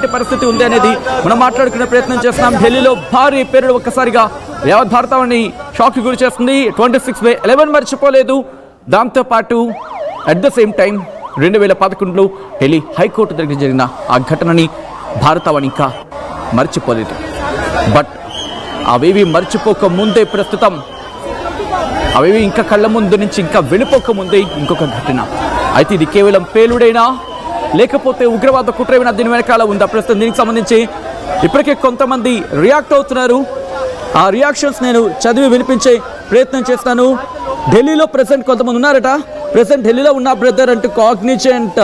ఎటువంటి పరిస్థితి ఉంది అనేది మనం మాట్లాడుకునే ప్రయత్నం చేస్తున్నాం. ఢిల్లీలో భారీ పేరుడు ఒక్కసారిగా యావత్ భారతాన్ని షాక్ గురి చేస్తుంది. 26/11 మర్చిపోలేదు. దాంతోపాటు అట్ ద సేమ్ టైం 2011లో ఢిల్లీ హైకోర్టు దగ్గర జరిగిన ఆ ఘటనని భారతావని ఇంకా మర్చిపోలేదు. బట్ అవేవి మర్చిపోక ముందే ప్రస్తుతం అవేవి ఇంకా కళ్ళ ముందు నుంచి ఇంకా వెళ్ళిపోక ముందే ఇంకొక ఘటన. అయితే ఇది కేవలం పేలుడైనా లేకపోతే ఉగ్రవాద కుట్రైనా దీని వెనకాల ఉందా? ప్రస్తుతం దీనికి సంబంధించి ఇప్పటికే కొంతమంది రియాక్ట్ అవుతున్నారు. ఆ రియాక్షన్స్ నేను చదివి వినిపించే ప్రయత్నం చేస్తాను. ఢిల్లీలో ప్రెసెంట్ కొంతమంది ఉన్నారట. ప్రెసెంట్ ఢిల్లీలో ఉన్న బ్రదర్ అంటూ కాగ్నిజెంట్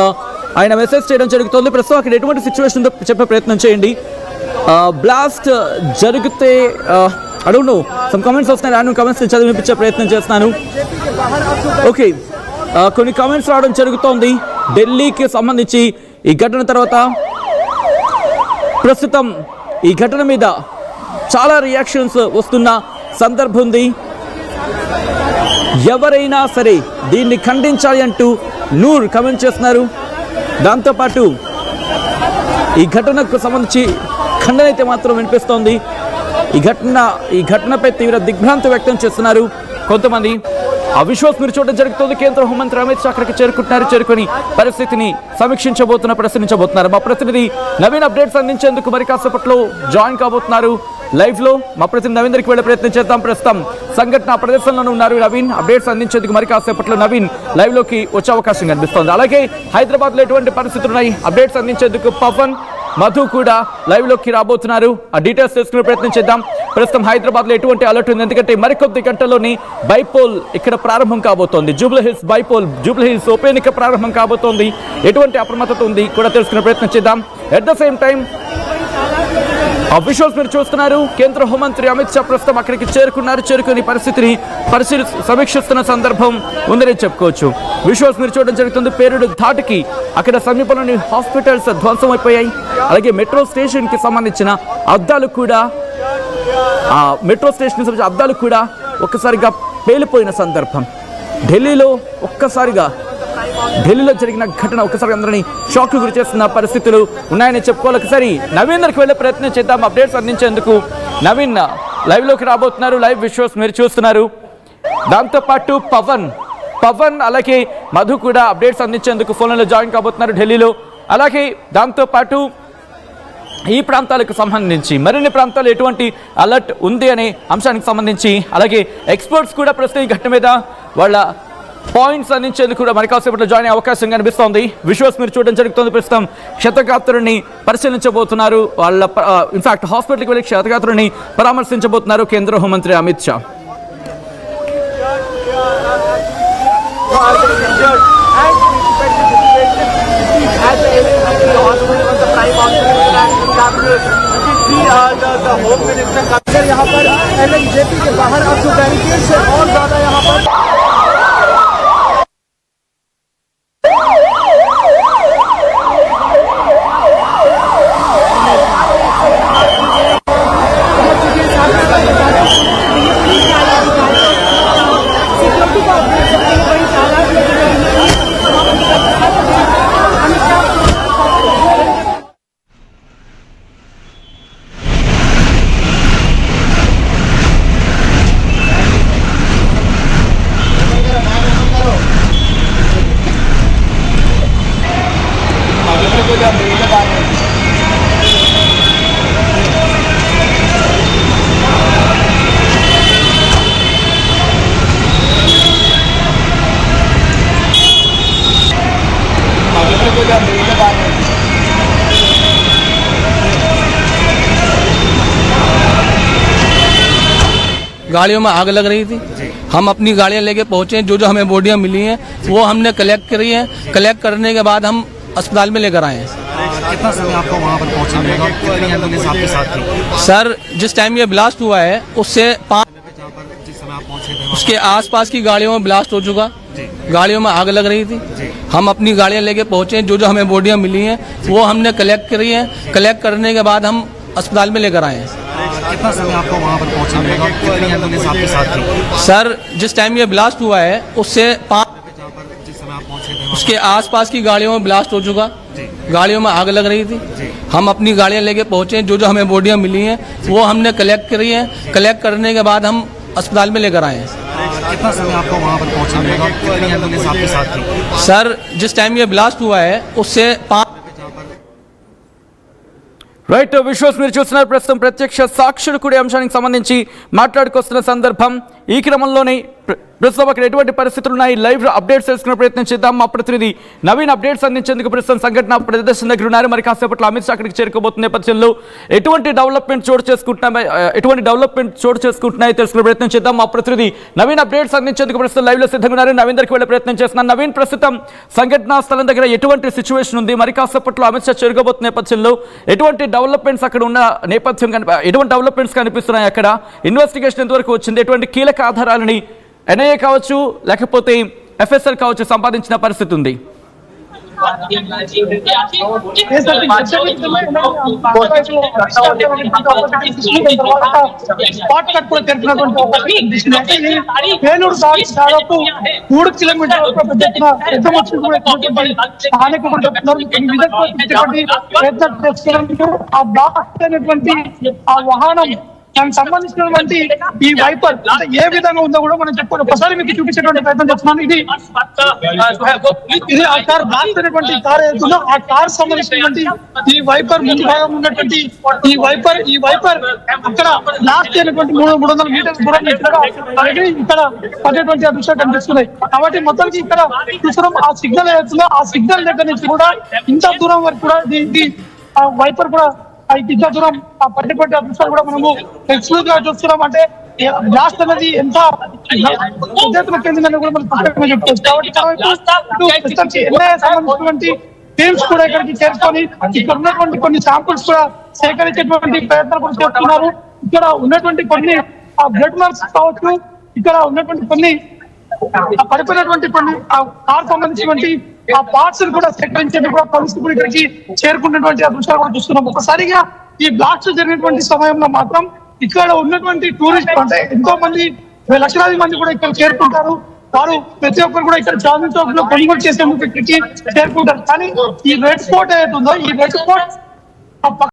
ఆయన మెసేజ్ చేయడం జరుగుతుంది. ప్రస్తుతం అక్కడ ఎటువంటి సిచ్యువేషన్ ఉందో చెప్పే ప్రయత్నం చేయండి. బ్లాస్ట్ జరిగితే అడుగును సమ్ కామెంట్స్ వస్తున్నాయి. రాను కామెంట్స్ చదివి వినిపించే ప్రయత్నం చేస్తున్నాను. ఓకే, కొన్ని కామెంట్స్ రావడం జరుగుతోంది ఢిల్లీకి సంబంధించి ఈ ఘటన తర్వాత. ప్రస్తుతం ఈ ఘటన మీద చాలా రియాక్షన్స్ వస్తున్న సందర్భం ఉంది. ఎవరైనా సరే దీన్ని ఖండించాలి అంటూ నూర్ కామెంట్ చేస్తున్నారు. దాంతోపాటు ఈ ఘటనకు సంబంధించి ఖండన అయితే మాత్రం వినిపిస్తోంది. ఈ ఘటనపై తీవ్ర దిగ్భ్రాంతి వ్యక్తం చేస్తున్నారు కొంతమంది. ఆ విశ్వాస్ మీరు చూడడం జరుగుతుంది. కేంద్ర హోంమంత్రి అమిత్ షా అక్కడికి చేరుకుని పరిస్థితిని ప్రశ్నించబోతున్నారు. మా ప్రతినిధి నవీన్ అప్డేట్స్ అందించేందుకు మరి కాసేపట్లో జాయిన్ కాబోతున్నారు లైవ్ లో. మా ప్రతినిధి నవీన్ దగ్గరికి వెళ్ళే ప్రయత్నం చేద్దాం. ప్రస్తుతం సంఘటన ప్రదేశంలోనే ఉన్నారు నవీన్. అప్డేట్స్ అందించేందుకు మరి కాసేపట్లో నవీన్ లైవ్ లోకి వచ్చే అవకాశం కనిపిస్తోంది. అలాగే హైదరాబాద్ లో ఎటువంటి పరిస్థితులు ఉన్నాయి అప్డేట్స్ అందించేందుకు పవన్ మధు కూడా లైవ్ లోకి రాబోతున్నారు. ఆ డీటెయిల్స్ తెలుసుకునే ప్రయత్నం చేద్దాం. ప్రస్తుతం హైదరాబాద్ లో ఎటువంటి అలర్ట్ ఉంది? ఎందుకంటే మరికొద్ది గంటల్లోని బైపోల్ ఇక్కడ ప్రారంభం కాబోతోంది. జూబ్లీహిల్స్ బైపోల్, జూబ్లీహిల్స్ ఉప ఎన్నిక ప్రారంభం కాబోతోంది. ఎటువంటి అప్రమత్తత ఉంది కూడా తెలుసుకునే ప్రయత్నం చేద్దాం. ఎట్ ద సేమ్ టైం ఆ విజువల్స్ మీరు చూస్తున్నారు. కేంద్ర హోంమంత్రి అమిత్ షా ప్రస్తుతం అక్కడికి చేరుకుని పరిస్థితిని సమీక్షిస్తున్న సందర్భం ఉందని చెప్పుకోవచ్చు. విజువల్స్ మీరు చూడడం జరుగుతుంది. పేరుడు ధాటికి అక్కడ సమీపంలోని హాస్పిటల్స్ ధ్వంసం అయిపోయాయి. అలాగే మెట్రో స్టేషన్ కి సంబంధించిన అద్దాలు కూడా ఒక్కసారిగా పేలిపోయిన సందర్భం. ఢిల్లీలో జరిగిన ఘటన ఒక్కసారి అందరినీ షాక్ గురి చేస్తున్న పరిస్థితులు ఉన్నాయని చెప్పుకోవాలి. ఒకసారి నవీన్ దగ్గరికి వెళ్ళే ప్రయత్నం చేద్దాం. అప్డేట్స్ అందించేందుకు నవీన్ లైవ్ లోకి రాబోతున్నారు. లైవ్ విజువల్స్ మీరు చూస్తున్నారు. దాంతోపాటు పవన్ అలాగే మధు కూడా అప్డేట్స్ అందించేందుకు ఫోన్లో జాయిన్ కాబోతున్నారు ఢిల్లీలో. అలాగే దాంతోపాటు ఈ ప్రాంతాలకు సంబంధించి మరిన్ని ప్రాంతాలు ఎటువంటి అలర్ట్ ఉంది అనే అంశానికి సంబంధించి అలాగే ఎక్స్పర్ట్స్ కూడా ప్రస్తుతం ఈ ఘటన మీద వాళ్ళ పాయింట్స్ అందించేందుకు కూడా మరి కాసేపట్లో జాయిన్ అయ్యే అవకాశం కనిపిస్తోంది. విజువల్స్ మీరు చూడడం జరుగుతుంది. ప్రస్తుతం క్షతగాత్రుడిని పరిశీలించబోతున్నారు. వాళ్ళ ఇన్ఫాక్ట్ హాస్పిటల్కి వెళ్ళి క్షతగాత్రుడిని పరామర్శించబోతున్నారు కేంద్ర హోంమంత్రి అమిత్ షా. यहाँ पर LNJP के बाहर अब जो बैरिकेड से और ज्यादा यहाँ पर गाड़ियों में आग लग रही थी। हम अपनी गाड़ियां लेके पहुंचे, जो हमें बॉडियां मिली हैं वो हमने कलेक्ट करी हैं। कलेक्ट करने के बाद हम अस्पताल में लेकर आए हैं। कितना समय आपको वहाँ पर पहुँचने में लगा? कितनी एम्बुलेंस आपके साथ थी? सर, जिस टाइम ये ब्लास्ट हुआ है उससे 5 उसके आसपास की गाड़ियों में ब्लास्ट हो चुका। गाड़ियों में आग लग रही थी। हम अपनी गाड़ियां लेके पहुंचे, जो हमें बॉडियां मिली हैं वो हमने कलेक्ट करी हैं। कलेक्ट करने के बाद हम अस्पताल में लेकर आए हैं। कितना समय आपको वहाँ पर पहुँचने में लगा? कितनी एम्बुलेंस आपके साथ थी? सर, जिस टाइम ये ब्लास्ट हुआ है उससे 5 जिस समय आप पहुँचे थे उसके आसपास की गाड़ियों में ब्लास्ट हो चुका, गाड़ियों में आग लग रही थी। हम अपनी गाड़ियां लेके पहुंचे, जो जो हमें बॉडियां मिली हैं वो हमने कलेक्ट करी हैं। कलेक्ट करने के बाद हम अस्पताल में लेकर आए हैं। कितना समय आपको वहाँ पर पहुँचने में लगा? कितनी एम्बुलेंस आपके साथ थी? सर, जिस टाइम ये ब्लास्ट हुआ है उससे 5 రైట్ విశ్వాస్ మీరు చూస్తున్నారు ప్రస్తుతం ప్రత్యక్ష సాక్షులు కూడా అంశానికి సంబంధించి మాట్లాడుకొస్తున్న సందర్భం. ఈ క్రమంలోనే ప్రస్తుతం అక్కడ ఎటువంటి పరిస్థితులు ఉన్నాయి లైవ్ అప్డేట్స్ తెలుసుకునే ప్రయత్నం చేద్దాం. మా ప్రతినిధి నవీన్ అప్డేట్స్ అందించేందుకు ప్రస్తుతం సంఘటన ప్రదర్శన దగ్గర ఉన్నారు. మరి కాసేపట్లో అమిత్ షా అక్కడికి చేరుకోబోతున్న నేపథ్యంలో ఎటువంటి డెవలప్మెంట్ చోటు చేసుకుంటున్నాయి తెలుసుకునే ప్రయత్నం చేద్దాం. మా ప్రతినిధి నవీన్ అప్డేట్స్ అందించేందుకు ప్రస్తుతం లైవ్ లో సిద్ధంగా ఉన్నారు. నవీన్ దగ్గరికి వెళ్ళే ప్రయత్నం చేస్తున్నాను. నవీన్, ప్రస్తుతం సంఘటనా స్థలం దగ్గర ఎటువంటి సిచ్యువేషన్ ఉంది? మరి కాసేపట్లో అమిత్ షా చేరుకోబోతున్న నేపథ్యంలో ఎటువంటి డెవలప్మెంట్స్ అక్కడ ఉన్న నేపథ్యం ఎటువంటి డెవలప్మెంట్స్ కనిపిస్తున్నాయి? అక్కడ ఇన్వెస్టిగేషన్ ఎంతవరకు వచ్చింది? ఎటువంటి కీలక ఆధారాలని ఎన్ఐఏ కావచ్చు లేకపోతే ఎఫ్ఎస్ఎల్ కావచ్చు సంపాదించిన పరిస్థితి ఉంది? వేలూరు దాదాపు 3 కిలోమీటర్ల పెద్ద ఆ వాహనం దానికి సంబంధించినటువంటి ఈ వైపర్ ఏ విధంగా ఉందో కూడా మనం చెప్పుకోవాలి. ఒకసారి మీకు చూపించేటువంటి ప్రయత్నం చేస్తున్నాను. ఇది ఆ కార్ బ్లాస్ట్ అయినటువంటి కార్ ఏదైతుందో ఆ కార్ సంబంధించినటువంటి ఈ వైపర్ ముందు భాగం ఉన్నటువంటి ఈ వైపర్ అక్కడ బ్లాస్ట్ అయినటువంటి 300 మీటర్ల దూరం ఇక్కడ పడేటువంటి దృశ్యాలు కనిపిస్తున్నాయి. కాబట్టి మొత్తానికి ఇక్కడ చూస్తున్నాం ఆ సిగ్నల్ ఏదైతుందో ఆ సిగ్నల్ దగ్గర నుంచి కూడా ఇంత దూరం వరకు కూడా దీనికి ఆ వైపర్ కూడా ఇంత దూరం పట్టేటువంటి అంశాలు కూడా మనము ఎక్స్క్లూజివ్ గా చూస్తున్నాం. అంటే బ్లాస్ట్ అనేది ఎంత ఉద్యోగం చెందిందని కూడా మనం పక్కన చెప్పుకోవచ్చు. కాబట్టి సంబంధించినటువంటి టీమ్స్ కూడా ఇక్కడికి చేరుకొని ఇక్కడ ఉన్నటువంటి కొన్ని శాంపుల్స్ కూడా సేకరించేటువంటి ప్రయత్నాలు కూడా చేస్తున్నారు. ఇక్కడ ఉన్నటువంటి కొన్ని బ్లడ్ మార్క్స్ కావచ్చు, ఇక్కడ ఉన్నటువంటి కొన్ని పడిపోయినటువంటి కొన్ని కార్ సంబంధించినటువంటి ఆ పార్ట్స్ కూడా సేకరించేందుకు కూడా పోలీసులు కూడా ఇక్కడికి చేరుకున్నటువంటి దృశ్యాలు కూడా చూస్తున్నాం. ఒకసారిగా ఈ బ్లాస్ట్ జరిగినటువంటి సమయంలో మాత్రం ఇక్కడ ఉన్నటువంటి టూరిస్ట్ అంటే ఎంతో మంది లక్షలాది మంది కూడా ఇక్కడ చేరుకుంటారు. వారు ప్రతి ఒక్కరు కూడా ఇక్కడ చాందిని చౌక్ లో కొనుగోలు చేసేందుకు ఇక్కడికి చేరుకుంటారు. కానీ ఈ రెడ్ స్పాట్ ఏదైతుందో ఈ రెడ్ స్పాట్